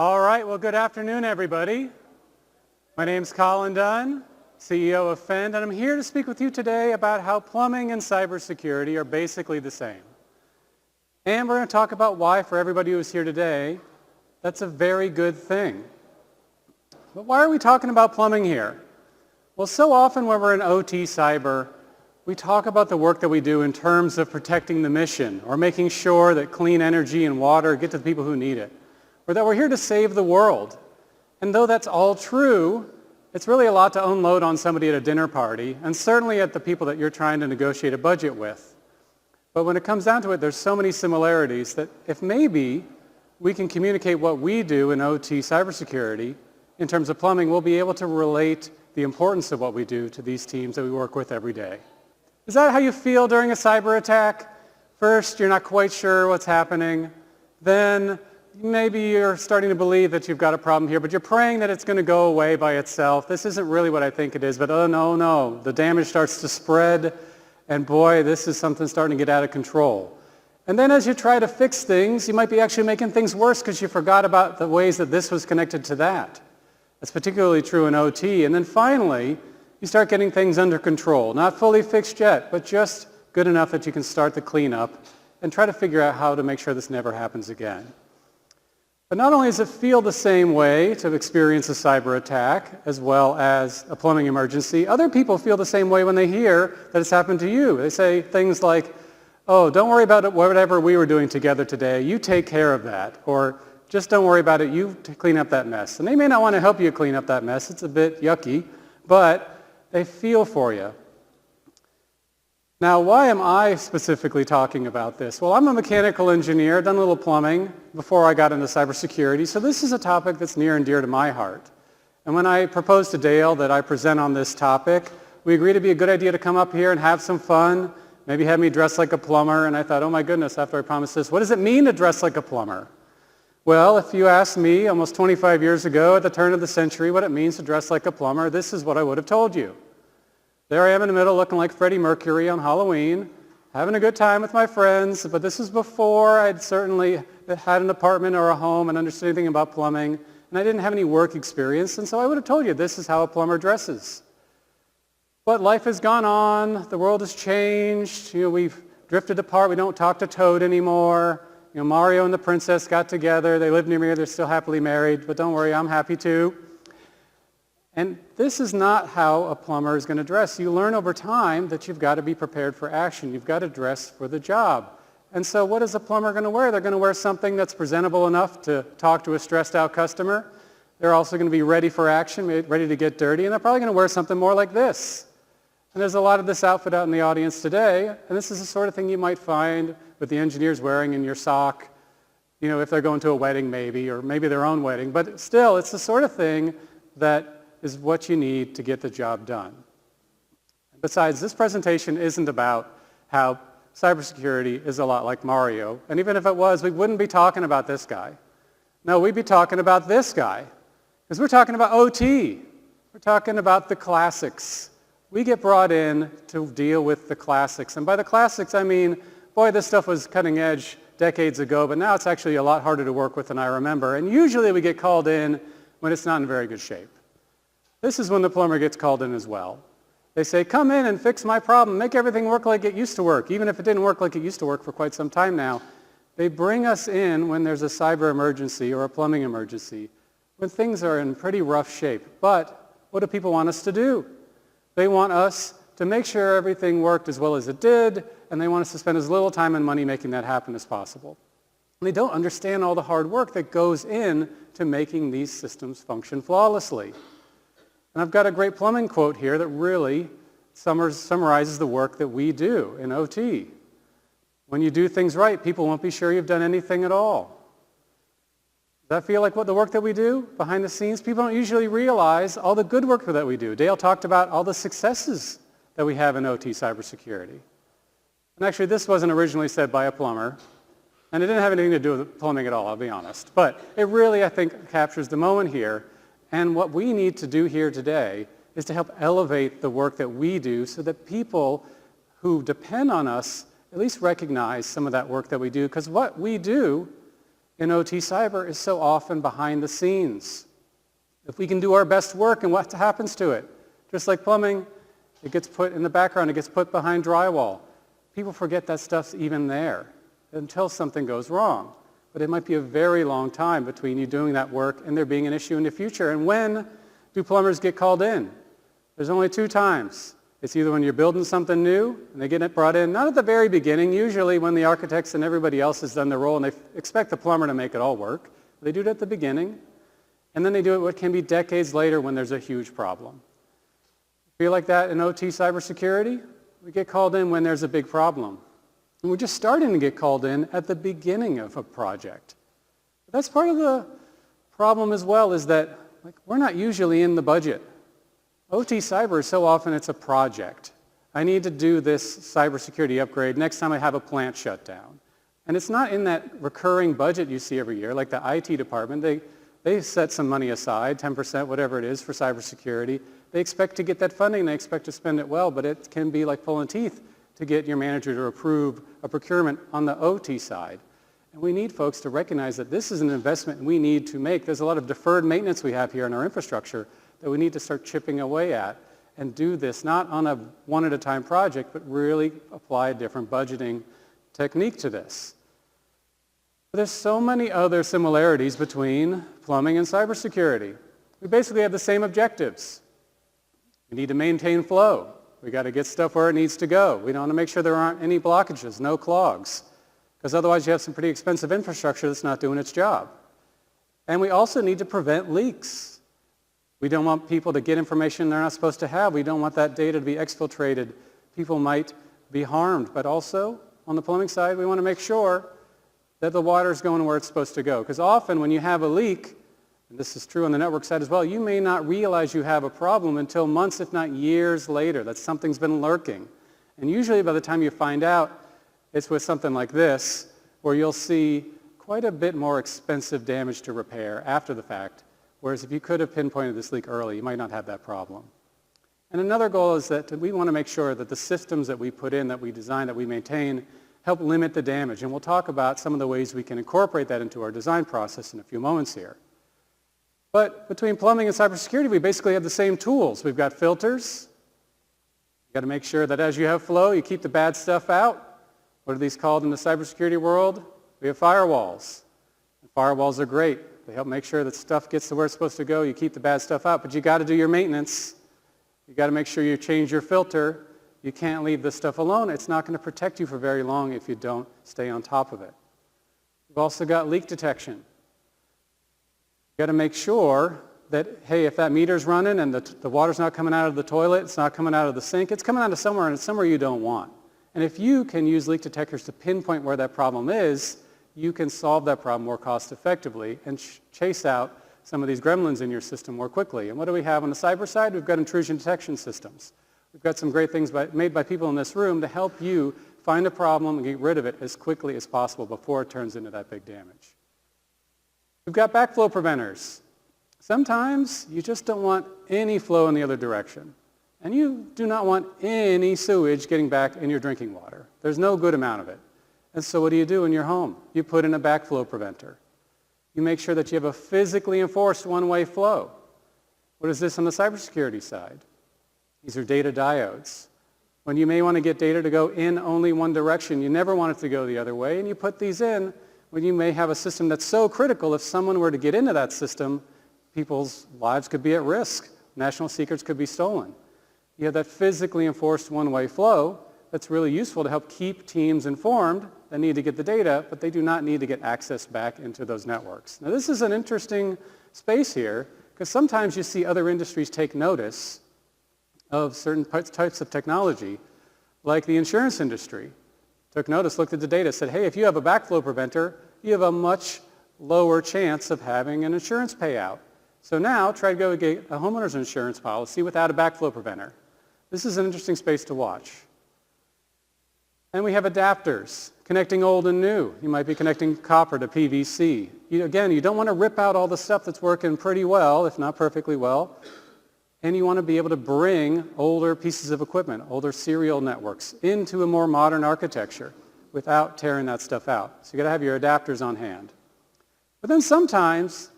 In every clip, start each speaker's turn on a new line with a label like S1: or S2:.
S1: All right, well, good afternoon, everybody. My name's Colin Dunn, CEO of Fend, and I'm here to speak with you today about how plumbing and cybersecurity are basically the same. And we're going to talk about why, for everybody who's here today, that's a very good thing. But why are we talking about plumbing here? Well, so often when we're in OT cyber, we talk about the work that we do in terms of protecting the mission or making sure that clean energy and water get to the people who need it, or that we're here to save the world. And though that's all true, it's really a lot to unload on somebody at a dinner party, and certainly at the people that you're trying to negotiate a budget with. But when it comes down to it, there's so many similarities that if maybe we can communicate what we do in OT cybersecurity in terms of plumbing, we'll be able to relate the importance of what we do to these teams that we work with every day. Is that how you feel during a cyber attack? First, you're not quite sure what's happening. Then maybe you're starting to believe that you've got a problem here, but you're praying that it's going to go away by itself. This isn't really what I think it is, but oh no, the damage starts to spread, and boy, this is something starting to get out of control. And then as you try to fix things, you might be actually making things worse because you forgot about the ways that this was connected to that. That's particularly true in OT. And then finally, you start getting things under control. Not fully fixed yet, but just good enough that you can start the cleanup and try to figure out how to make sure this never happens again. But not only does it feel the same way to experience a cyber attack as well as a plumbing emergency, other people feel the same way when they hear that it's happened to you. They say things like, oh, don't worry about it, whatever we were doing together today, you take care of that. Or just don't worry about it, you clean up that mess. And they may not want to help you clean up that mess, it's a bit yucky, but they feel for you. Now, why am I specifically talking about this? Well, I'm a mechanical engineer, done a little plumbing before I got into cybersecurity, so this is a topic that's near and dear to my heart. And when I proposed to Dale that I present on this topic, we agreed it'd be a good idea to come up here and have some fun, maybe have me dress like a plumber, and I thought, oh my goodness, after I promised this, what does it mean to dress like a plumber? Well, if you asked me almost 25 years ago at the turn of the century what it means to dress like a plumber, this is what I would have told you. There I am in the middle looking like Freddie Mercury on Halloween, having a good time with my friends, but this is before I'd certainly had an apartment or a home and understood anything about plumbing, and I didn't have any work experience, and so I would have told you this is how a plumber dresses. But life has gone on, the world has changed, we've drifted apart, we don't talk to Toad anymore, Mario and the princess got together, they live near me, they're still happily married, but don't worry, I'm happy too. And this is not how a plumber is going to dress. You learn over time that you've got to be prepared for action. You've got to dress for the job. And so what is a plumber going to wear? They're going to wear something that's presentable enough to talk to a stressed out customer. They're also going to be ready for action, ready to get dirty, and they're probably going to wear something more like this. And there's a lot of this outfit out in the audience today, and this is the sort of thing you might find with the engineers wearing in your sock, if they're going to a wedding maybe, or maybe their own wedding. But still, it's the sort of thing that is what you need to get the job done. Besides, this presentation isn't about how cybersecurity is a lot like Mario. And even if it was, we wouldn't be talking about this guy. No, we'd be talking about this guy. Because we're talking about OT. We're talking about the classics. We get brought in to deal with the classics. And by the classics, I mean, boy, this stuff was cutting edge decades ago, but now it's actually a lot harder to work with than I remember. And usually we get called in when it's not in very good shape. This is when the plumber gets called in as well. They say, come in and fix my problem, make everything work like it used to work, even if it didn't work like it used to work for quite some time now. They bring us in when there's a cyber emergency or a plumbing emergency, when things are in pretty rough shape. But what do people want us to do? They want us to make sure everything worked as well as it did, and they want us to spend as little time and money making that happen as possible. And they don't understand all the hard work that goes in to making these systems function flawlessly. And I've got a great plumbing quote here that really summarizes the work that we do in OT. When you do things right, people won't be sure you've done anything at all. Does that feel like what the work that we do behind the scenes? People don't usually realize all the good work that we do. Dale talked about all the successes that we have in OT cybersecurity. And actually, this wasn't originally said by a plumber, and it didn't have anything to do with plumbing at all, I'll be honest. But it really, I think, captures the moment here. And what we need to do here today is to help elevate the work that we do so that people who depend on us at least recognize some of that work that we do. Because what we do in OT cyber is so often behind the scenes. If we can do our best work, and what happens to it? Just like plumbing, it gets put in the background, it gets put behind drywall. People forget that stuff's even there until something goes wrong. But it might be a very long time between you doing that work and there being an issue in the future. And when do plumbers get called in? There's only two times. It's either when you're building something new and they get it brought in, not at the very beginning, usually when the architects and everybody else has done their role and they expect the plumber to make it all work. They do it at the beginning. And then they do it what can be decades later when there's a huge problem. Feel like that in OT cybersecurity? We get called in when there's a big problem. And we're just starting to get called in at the beginning of a project. But that's part of the problem as well, is that we're not usually in the budget. OT cyber, so often it's a project. I need to do this cybersecurity upgrade next time I have a plant shutdown. And it's not in that recurring budget you see every year, like the IT department. They set some money aside, 10%, whatever it is, for cybersecurity. They expect to get that funding, they expect to spend it well, but it can be like pulling teeth to get your manager to approve a procurement on the OT side. And we need folks to recognize that this is an investment we need to make. There's a lot of deferred maintenance we have here in our infrastructure that we need to start chipping away at and do this not on a one-at-a-time project, but really apply a different budgeting technique to this. But there's so many other similarities between plumbing and cybersecurity. We basically have the same objectives. We need to maintain flow. We got to get stuff where it needs to go. We want to make sure there aren't any blockages, no clogs, because otherwise you have some pretty expensive infrastructure that's not doing its job. And we also need to prevent leaks. We don't want people to get information they're not supposed to have. We don't want that data to be exfiltrated. People might be harmed. But also, on the plumbing side, we want to make sure that the water is going where it's supposed to go. Because often when you have a leak, and this is true on the network side as well, you may not realize you have a problem until months, if not years later, that something's been lurking. And usually by the time you find out, it's with something like this, where you'll see quite a bit more expensive damage to repair after the fact, whereas if you could have pinpointed this leak early, you might not have that problem. And another goal is that we want to make sure that the systems that we put in, that we design, that we maintain, help limit the damage. And we'll talk about some of the ways we can incorporate that into our design process in a few moments here. But between plumbing and cybersecurity, we basically have the same tools. We've got filters. You've got to make sure that as you have flow, you keep the bad stuff out. What are these called in the cybersecurity world? We have firewalls. And firewalls are great. They help make sure that stuff gets to where it's supposed to go. You keep the bad stuff out, but you got to do your maintenance. You got to make sure you change your filter. You can't leave this stuff alone. It's not going to protect you for very long if you don't stay on top of it. We've also got leak detection. You've got to make sure that, hey, if that meter's running and the water's not coming out of the toilet, it's not coming out of the sink, it's coming out of somewhere, and it's somewhere you don't want. And if you can use leak detectors to pinpoint where that problem is, you can solve that problem more cost effectively and chase out some of these gremlins in your system more quickly. And what do we have on the cyber side? We've got intrusion detection systems. We've got some great things made by people in this room to help you find a problem and get rid of it as quickly as possible before it turns into that big damage. We've got backflow preventers. Sometimes you just don't want any flow in the other direction. And you do not want any sewage getting back in your drinking water. There's no good amount of it. And so what do you do in your home? You put in a backflow preventer. You make sure that you have a physically enforced one-way flow. What is this on the cybersecurity side? These are data diodes. When you may want to get data to go in only one direction, you never want it to go the other way, and you put these in when you may have a system that's so critical, if someone were to get into that system, people's lives could be at risk. National secrets could be stolen. You have that physically enforced one-way flow that's really useful to help keep teams informed that need to get the data, but they do not need to get access back into those networks. Now, this is an interesting space here, because sometimes you see other industries take notice of certain types of technology, like the insurance industry. Took notice, looked at the data, said, hey, if you have a backflow preventer, you have a much lower chance of having an insurance payout. So now try to go get a homeowner's insurance policy without a backflow preventer. This is an interesting space to watch. And we have adapters, connecting old and new. You might be connecting copper to PVC. Again, you don't want to rip out all the stuff that's working pretty well, if not perfectly well. And you want to be able to bring older pieces of equipment, older serial networks, into a more modern architecture without tearing that stuff out. So you've got to have your adapters on hand. But then sometimes,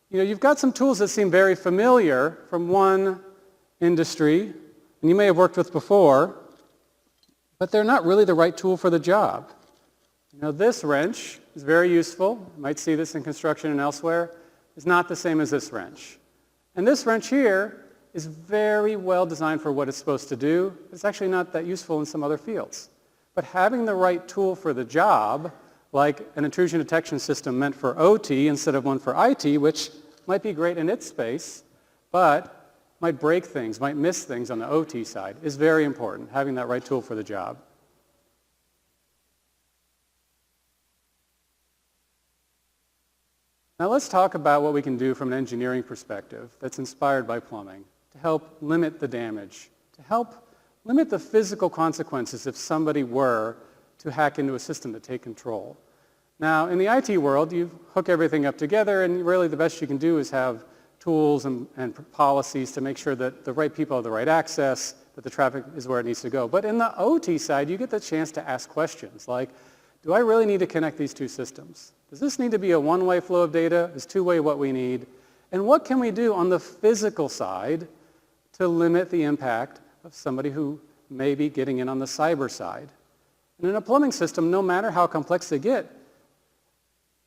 S1: you've got some tools that seem very familiar from one industry, and you may have worked with before, but they're not really the right tool for the job. This wrench is very useful. You might see this in construction and elsewhere. It's not the same as this wrench. And this wrench here is very well designed for what it's supposed to do. It's actually not that useful in some other fields. But having the right tool for the job, like an intrusion detection system meant for OT instead of one for IT, which might be great in its space, but might break things, might miss things on the OT side, is very important, having that right tool for the job. Now let's talk about what we can do from an engineering perspective that's inspired by plumbing to help limit the damage, to help limit the physical consequences if somebody were to hack into a system to take control. Now, in the IT world, you hook everything up together, and really the best you can do is have tools and policies to make sure that the right people have the right access, that the traffic is where it needs to go. But in the OT side, you get the chance to ask questions like, do I really need to connect these two systems? Does this need to be a one-way flow of data? Is two-way what we need? And what can we do on the physical side to limit the impact of somebody who may be getting in on the cyber side? And in a plumbing system, no matter how complex they get,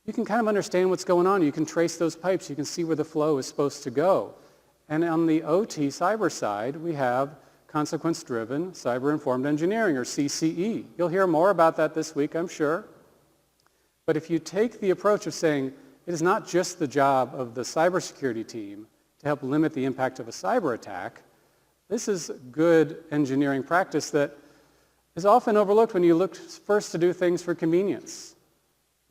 S1: you can kind of understand what's going on. You can trace those pipes. You can see where the flow is supposed to go. And on the OT cyber side, we have consequence-driven cyber-informed engineering, or CCE. You'll hear more about that this week, I'm sure. But if you take the approach of saying it is not just the job of the cybersecurity team to help limit the impact of a cyber attack, this is good engineering practice that is often overlooked when you look first to do things for convenience.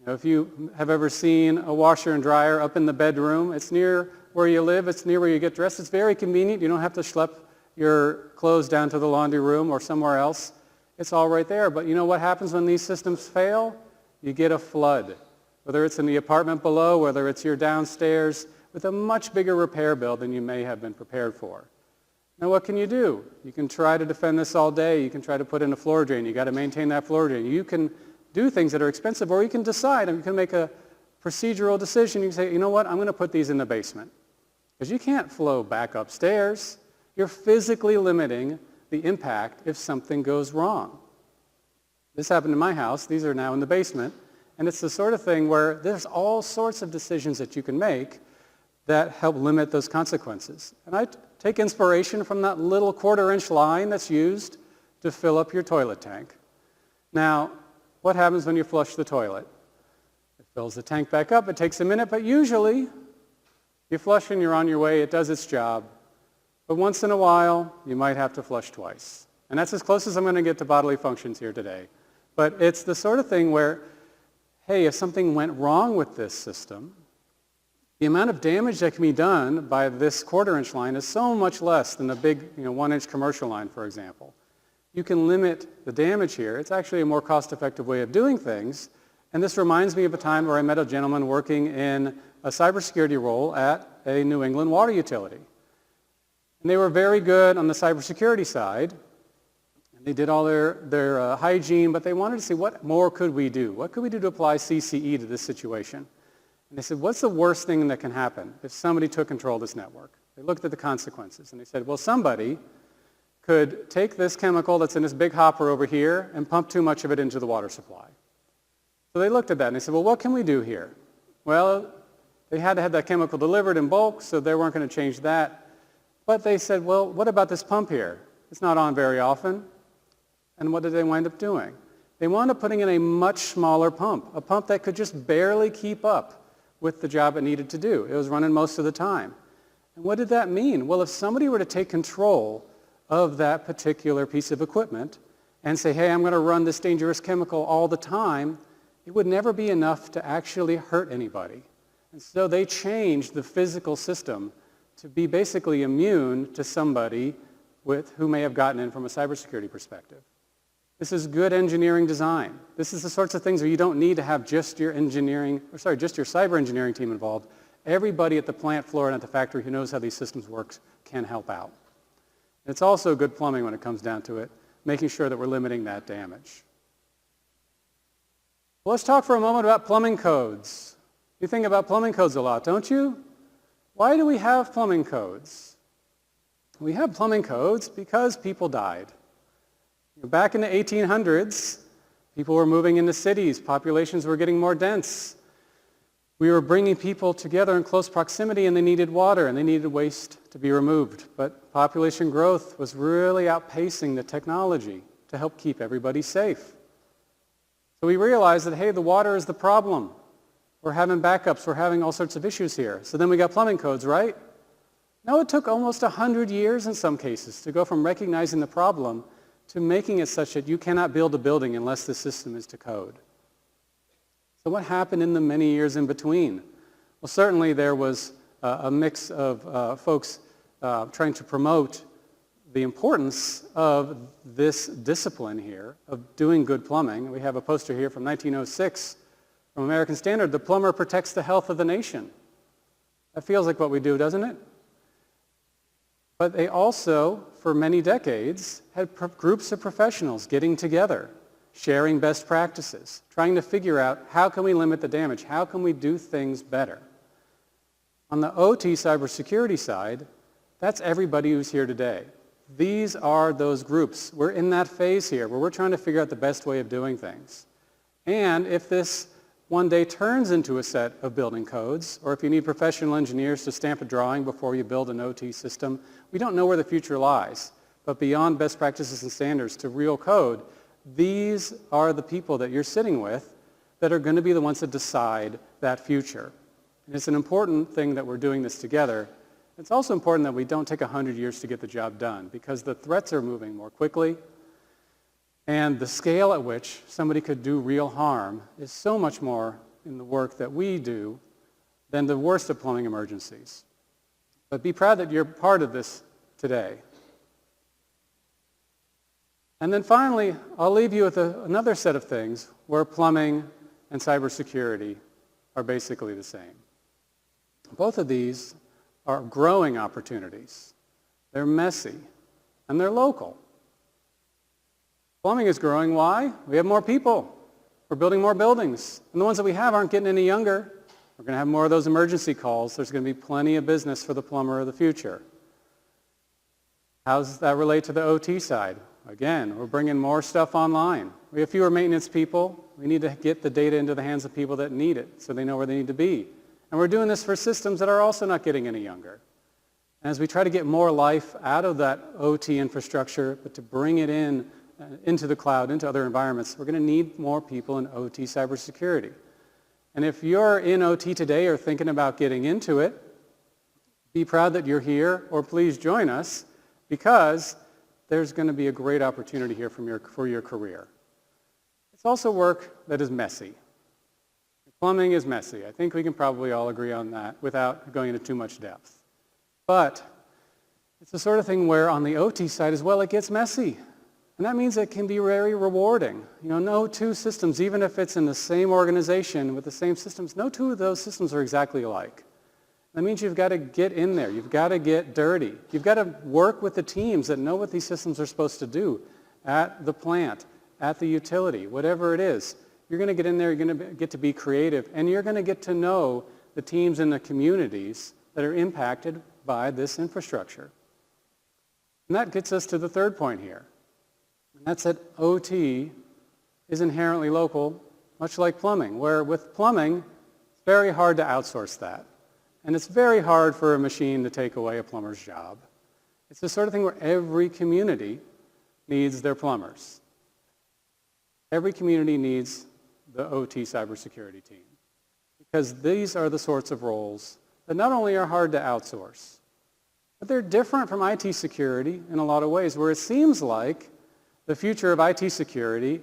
S1: If you have ever seen a washer and dryer up in the bedroom, it's near where you live, it's near where you get dressed, it's very convenient. You don't have to schlep your clothes down to the laundry room or somewhere else. It's all right there. But you know what happens when these systems fail? You get a flood, whether it's in the apartment below, whether it's your downstairs, with a much bigger repair bill than you may have been prepared for. Now what can you do? You can try to defend this all day. You can try to put in a floor drain. You've got to maintain that floor drain. You can do things that are expensive, or you can decide, and you can make a procedural decision. You can say, you know what, I'm going to put these in the basement. Because you can't flow back upstairs. You're physically limiting the impact if something goes wrong. This happened in my house. These are now in the basement. And it's the sort of thing where there's all sorts of decisions that you can make that help limit those consequences. And I take inspiration from that little 1/4-inch line that's used to fill up your toilet tank. Now, what happens when you flush the toilet? It fills the tank back up. It takes a minute, but usually you flush and you're on your way. It does its job. But once in a while, you might have to flush twice. And that's as close as I'm going to get to bodily functions here today. But it's the sort of thing where, hey, if something went wrong with this system, the amount of damage that can be done by this 1/4-inch line is so much less than a big 1-inch commercial line, for example. You can limit the damage here. It's actually a more cost-effective way of doing things. And this reminds me of a time where I met a gentleman working in a cybersecurity role at a New England water utility. And they were very good on the cybersecurity side. And they did all their hygiene, but they wanted to see what more could we do? What could we do to apply CCE to this situation? And they said, what's the worst thing that can happen if somebody took control of this network? They looked at the consequences, and they said, well, somebody could take this chemical that's in this big hopper over here and pump too much of it into the water supply. So they looked at that and they said, well, what can we do here? Well, they had to have that chemical delivered in bulk, so they weren't going to change that. But they said, well, what about this pump here? It's not on very often. And what did they wind up doing? They wound up putting in a much smaller pump, a pump that could just barely keep up with the job it needed to do. It was running most of the time. And what did that mean? Well, if somebody were to take control of that particular piece of equipment and say, hey, I'm going to run this dangerous chemical all the time, it would never be enough to actually hurt anybody. And so they changed the physical system to be basically immune to somebody who may have gotten in from a cybersecurity perspective. This is good engineering design. This is the sorts of things where you don't need to have just your cyber engineering team involved. Everybody at the plant floor and at the factory who knows how these systems work can help out. It's also good plumbing when it comes down to it, making sure that we're limiting that damage. Well, let's talk for a moment about plumbing codes. You think about plumbing codes a lot, don't you? Why do we have plumbing codes? We have plumbing codes because people died. Back in the 1800s, people were moving into cities, populations were getting more dense. We were bringing people together in close proximity and they needed water and they needed waste to be removed. But population growth was really outpacing the technology to help keep everybody safe. So we realized that, hey, the water is the problem. We're having backups, we're having all sorts of issues here. So then we got plumbing codes, right? No, it took almost 100 years in some cases to go from recognizing the problem to making it such that you cannot build a building unless the system is to code. So what happened in the many years in between? Well, certainly there was a mix of folks trying to promote the importance of this discipline here of doing good plumbing. We have a poster here from 1906 from American Standard, "The plumber protects the health of the nation." That feels like what we do, doesn't it? But they also, for many decades, had groups of professionals getting together, sharing best practices, trying to figure out how can we limit the damage, how can we do things better. On the OT cybersecurity side, that's everybody who's here today. These are those groups. We're in that phase here where we're trying to figure out the best way of doing things. And if this one day turns into a set of building codes, or if you need professional engineers to stamp a drawing before you build an OT system, we don't know where the future lies. But beyond best practices and standards to real code, these are the people that you're sitting with that are going to be the ones that decide that future. And it's an important thing that we're doing this together. It's also important that we don't take 100 years to get the job done because the threats are moving more quickly and the scale at which somebody could do real harm is so much more in the work that we do than the worst of plumbing emergencies. But be proud that you're part of this today. And then finally, I'll leave you with another set of things where plumbing and cybersecurity are basically the same. Both of these are growing opportunities. They're messy, and they're local. Plumbing is growing. Why? We have more people. We're building more buildings. And the ones that we have aren't getting any younger. We're going to have more of those emergency calls. There's going to be plenty of business for the plumber of the future. How does that relate to the OT side? Again, we're bringing more stuff online. We have fewer maintenance people. We need to get the data into the hands of people that need it so they know where they need to be. And we're doing this for systems that are also not getting any younger. And as we try to get more life out of that OT infrastructure, but to bring it into the cloud, into other environments, we're going to need more people in OT cybersecurity. And if you're in OT today or thinking about getting into it, be proud that you're here, or please join us, because there's going to be a great opportunity here for your career. It's also work that is messy. Plumbing is messy. I think we can probably all agree on that without going into too much depth. But it's the sort of thing where on the OT side as well, it gets messy. And that means it can be very rewarding. No two systems, even if it's in the same organization with the same systems, no two of those systems are exactly alike. That means you've got to get in there. You've got to get dirty. You've got to work with the teams that know what these systems are supposed to do at the plant, at the utility, whatever it is. You're going to get in there, you're going to get to be creative, and you're going to get to know the teams and the communities that are impacted by this infrastructure. And that gets us to the third point here. And that's that OT is inherently local, much like plumbing, where with plumbing, it's very hard to outsource that. And it's very hard for a machine to take away a plumber's job. It's the sort of thing where every community needs their plumbers. Every community needs the OT cybersecurity team. Because these are the sorts of roles that not only are hard to outsource, but they're different from IT security in a lot of ways, where it seems like the future of IT security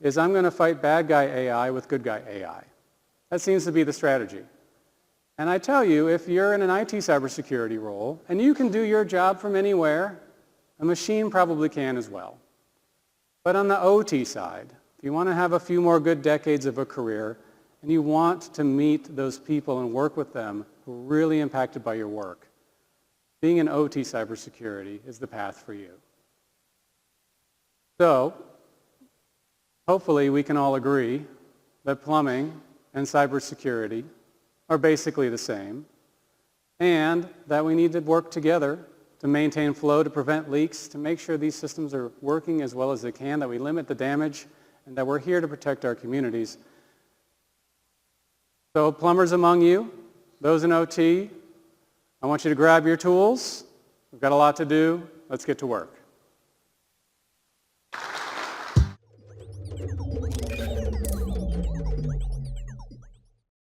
S1: is I'm going to fight bad guy AI with good guy AI. That seems to be the strategy. And I tell you, if you're in an IT cybersecurity role and you can do your job from anywhere, a machine probably can as well. But on the OT side, if you want to have a few more good decades of a career and you want to meet those people and work with them who are really impacted by your work, being in OT cybersecurity is the path for you. So, hopefully we can all agree that plumbing and cybersecurity are basically the same, and that we need to work together to maintain flow, to prevent leaks, to make sure these systems are working as well as they can, that we limit the damage, and that we're here to protect our communities. So plumbers among you, those in OT, I want you to grab your tools. We've got a lot to do. Let's get to work.